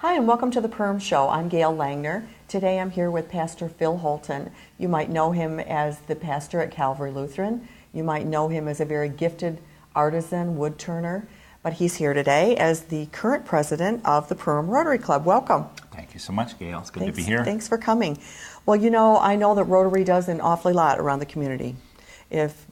Hi, and welcome to the Perm Show. I'm Gail Langner. Today I'm here with Pastor Phil Holtan. You might know him as the pastor at Calvary Lutheran. You might know him as a very gifted artisan, wood turner. But he's here today as the current president of the Perm Rotary Club. Welcome. Thank you so much, Gail. It's good to be here. Thanks for coming. Well, I know that Rotary does an awfully lot around the community. If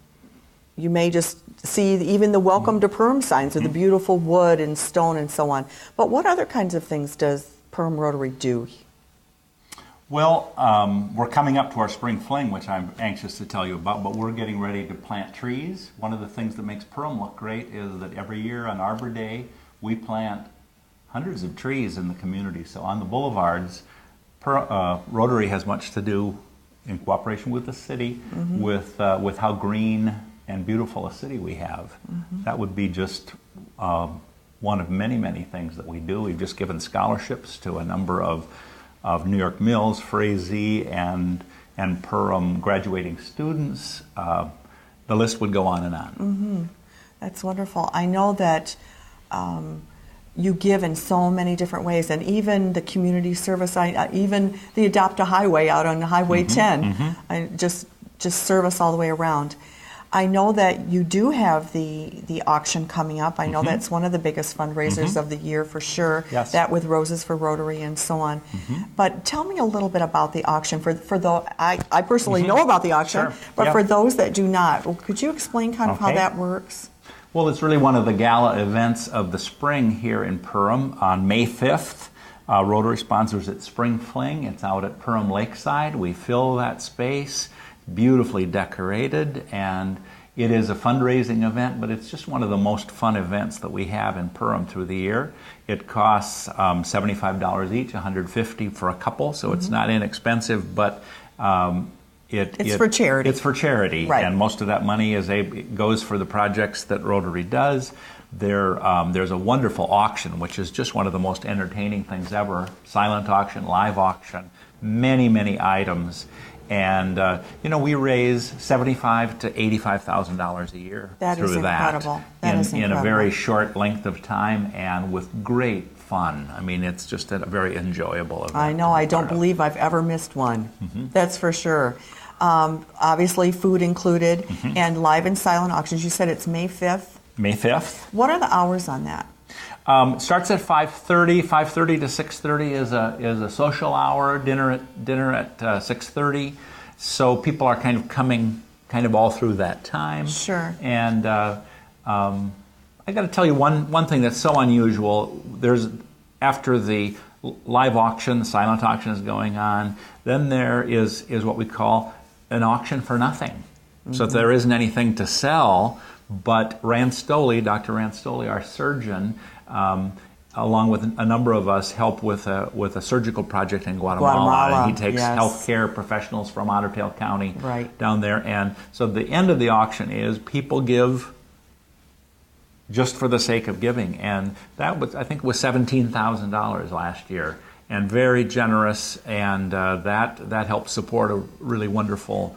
you may just see even the welcome to Perm signs with the beautiful wood and stone and so on. But what other kinds of things does Perm Rotary do? Well, we're coming up to our spring fling, which I'm anxious to tell you about, but we're getting ready to plant trees. One of the things that makes Perm look great is that every year on Arbor Day, we plant hundreds of trees in the community. So on the boulevards, Rotary has much to do in cooperation with the city with how green and beautiful a city we have. That would be just one of many, many things that we do. We've just given scholarships to a number of New York Mills, Frazee, and Perham graduating students. The list would go on and on. That's wonderful. I know that you give in so many different ways, and even the community service, even the Adopt a Highway out on Highway 10, just service all the way around. I know that you do have the auction coming up. I know that's one of the biggest fundraisers of the year for sure. Yes. That with Roses for Rotary and so on. But tell me a little bit about the auction. I personally know about the auction, but for those that do not, could you explain kind of how that works? Well, it's really one of the gala events of the spring here in Perham. On May 5th, Rotary sponsors its Spring Fling. It's out at Perham Lakeside. We fill that space, beautifully decorated, and it is a fundraising event, but it's just one of the most fun events that we have in Perham through the year. It costs $75 each, $150 for a couple, so it's not inexpensive, but it's for charity. It's for charity, right. And most of that money goes for the projects that Rotary does. There's a wonderful auction, which is just one of the most entertaining things ever. Silent auction, live auction, many, many items. And, we raise $75,000 to $85,000 a year through that. That is incredible. In a very short length of time and with great fun. I mean, it's just a very enjoyable event. I know. I don't believe I've ever missed one. That's for sure. Obviously, food included, and live and silent auctions. You said it's May 5th? May 5th. What are the hours on that? Starts at 5:30. 5:30 to 6:30 is a social hour. Dinner at 6:30. So people are kind of coming all through that time. Sure. And I got to tell you one thing that's so unusual. After the live auction, the silent auction is going on. Then there is what we call an auction for nothing. So there isn't anything to sell. But Dr. Ranstoli, our surgeon, along with a number of us, help with a surgical project in Guatemala. And he takes healthcare professionals from Otter Tail County down there. And so the end of the auction is people give just for the sake of giving. And that was, I think, was $17,000 last year. And very generous, and that helped support a really wonderful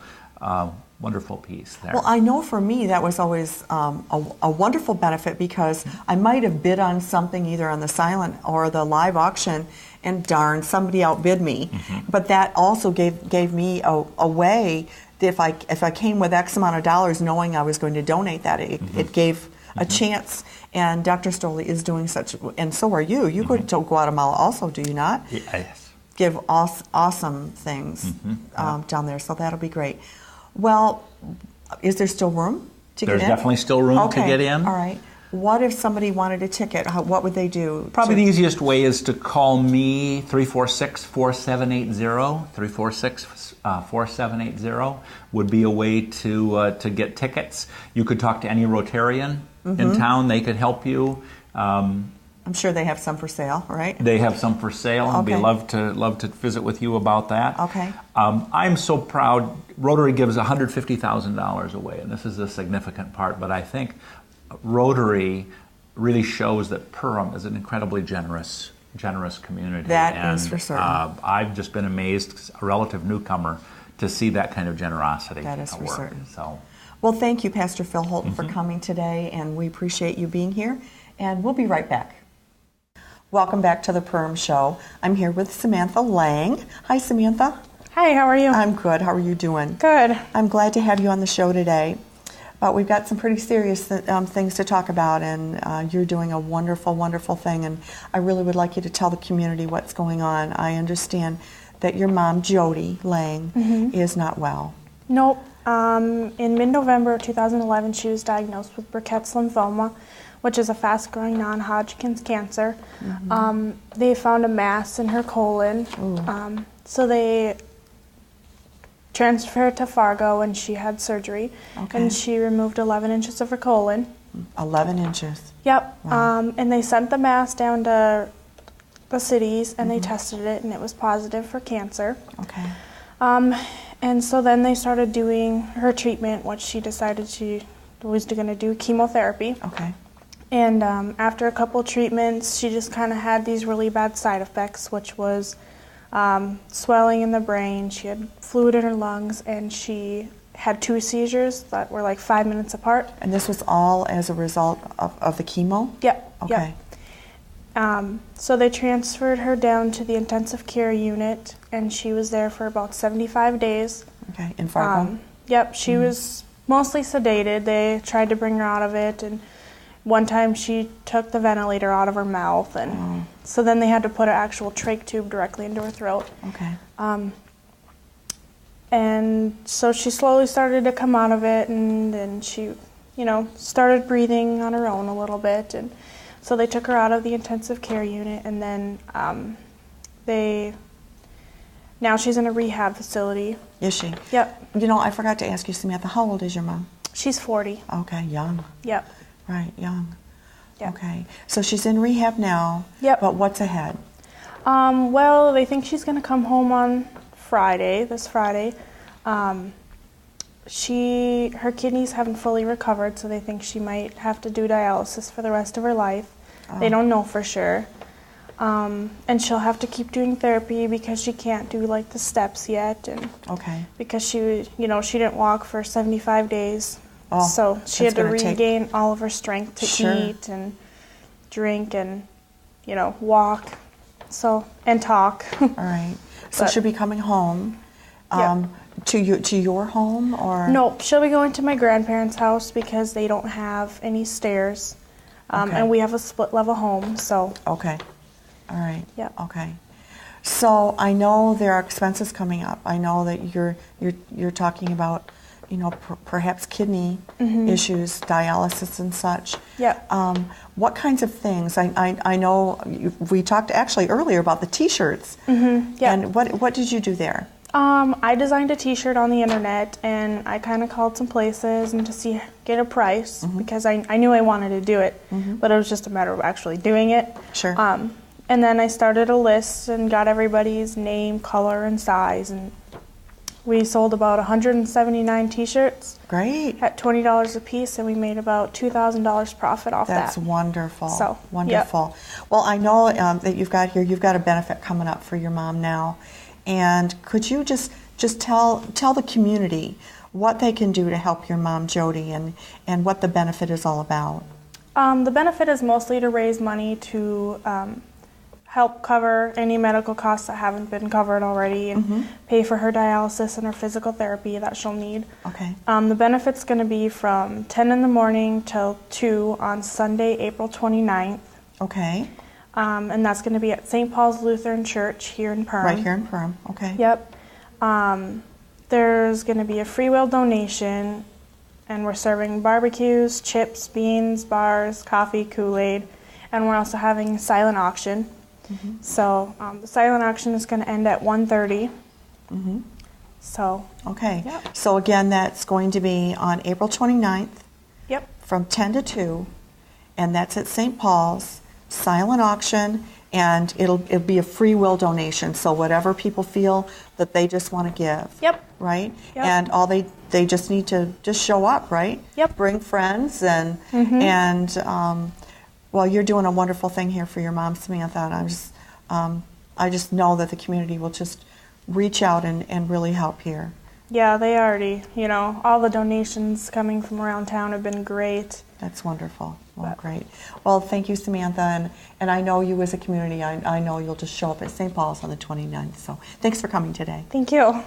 piece there. Well, I know for me that was always a wonderful benefit because I might have bid on something either on the silent or the live auction, and darn, somebody outbid me. But that also gave me a way that if I came with X amount of dollars knowing I was going to donate that, it gave a chance. And Dr. Stoli is doing such, and so are you. You go to Guatemala also, do you not? Yes. Give awesome things down there, so that'll be great. Well, is there still room to get in? There's definitely still room to get in. All right. What if somebody wanted a ticket? What would they do? Probably the easiest way is to call me, 346-4780. 346-4780 would be a way to get tickets. You could talk to any Rotarian in town. They could help you. I'm sure they have some for sale, right? They have some for sale, and we'd love to visit with you about that. Okay. I'm so proud. Rotary gives $150,000 away, and this is a significant part, but I think Rotary really shows that Perham is an incredibly generous community. That is for certain. I've just been amazed, as a relative newcomer, to see that kind of generosity. That is for certain. So, well, thank you, Pastor Phil Holtan, for coming today, and we appreciate you being here, and we'll be right back. Welcome back to the Perm Show. I'm here with Samantha Lang. Hi, Samantha. Hi, how are you? I'm good. How are you doing? Good. I'm glad to have you on the show today. But we've got some pretty serious things to talk about, and you're doing a wonderful, wonderful thing, and I really would like you to tell the community what's going on. I understand that your mom, Jody Lang, is not well. Nope. In mid-November of 2011, she was diagnosed with Burkitt's lymphoma, which is a fast-growing non-Hodgkin's cancer. They found a mass in her colon, so they transferred to Fargo, and she had surgery, and she removed 11 inches of her colon. 11 inches. Yep. Wow. And they sent the mass down to the cities, and they tested it, and it was positive for cancer. Okay. And so then they started doing her treatment, which she decided she was going to do chemotherapy. Okay. And after a couple treatments, she just kind of had these really bad side effects, which was swelling in the brain. She had fluid in her lungs, and she had 2 seizures that were like 5 minutes apart. And this was all as a result of the chemo? Yep. Okay. Yep. So they transferred her down to the intensive care unit, and she was there for about 75 days. Okay, in Fargo? Yep, she was mostly sedated. They tried to bring her out of it, and one time she took the ventilator out of her mouth, and so then they had to put an actual trach tube directly into her throat. Okay. And so she slowly started to come out of it, and then she, started breathing on her own a little bit, and so they took her out of the intensive care unit, and then now she's in a rehab facility. Is she? Yep. I forgot to ask you, Samantha, how old is your mom? She's 40. Okay, young. Yep. Right, young. Yep. Okay. So she's in rehab now. Yep. But what's ahead? Well, they think she's going to come home on this Friday. Her kidneys haven't fully recovered, so they think she might have to do dialysis for the rest of her life. They don't know for sure. And she'll have to keep doing therapy because she can't do like the steps yet, and because she didn't walk for 75 days. So she had to regain all of her strength to eat and drink and, walk, and talk. All right. So she'll be coming home to your home, or? No, she'll be going to my grandparents' house because they don't have any stairs, and we have a split-level home. So. Okay. All right. Yep. Okay. So I know there are expenses coming up. I know that you're talking about, perhaps kidney issues, dialysis and such. Yep. What kinds of things? I know we talked actually earlier about the T-shirts. Yep. And what did you do there? I designed a T-shirt on the internet, and I kind of called some places and to get a price because I knew I wanted to do it, but it was just a matter of actually doing it. Sure. And then I started a list and got everybody's name, color, and size, and we sold about 179 T-shirts. Great. At $20 a piece, and we made about $2,000 profit off that. That's wonderful. So, wonderful. Yep. Well, I know that you've got a benefit coming up for your mom now, and could you just tell the community what they can do to help your mom, Jody, and what the benefit is all about? The benefit is mostly to raise money to help cover any medical costs that haven't been covered already, and pay for her dialysis and her physical therapy that she'll need. Okay. The benefit's going to be from 10 in the morning till 2 on Sunday, April 29th. Okay. And that's going to be at St. Paul's Lutheran Church here in Perm. Right here in Perm. Okay. Yep. There's going to be a free will donation, and we're serving barbecues, chips, beans, bars, coffee, Kool-Aid, and we're also having a silent auction. So the silent auction is going to end at 1:30. So. Okay. Yep. So again, that's going to be on April 29th. Yep. From 10 to 2, and that's at St. Paul's. Silent auction, and it'll be a free will donation. So whatever people feel that they just want to give. Yep. Right. Yep. And all they just need to just show up. Right. Yep. Bring friends and well, you're doing a wonderful thing here for your mom, Samantha, and I just know that the community will just reach out and really help here. Yeah, they already, all the donations coming from around town have been great. That's wonderful. Well, great. Well, thank you, Samantha. And I know you as a community, I know you'll just show up at St. Paul's on the 29th. So thanks for coming today. Thank you.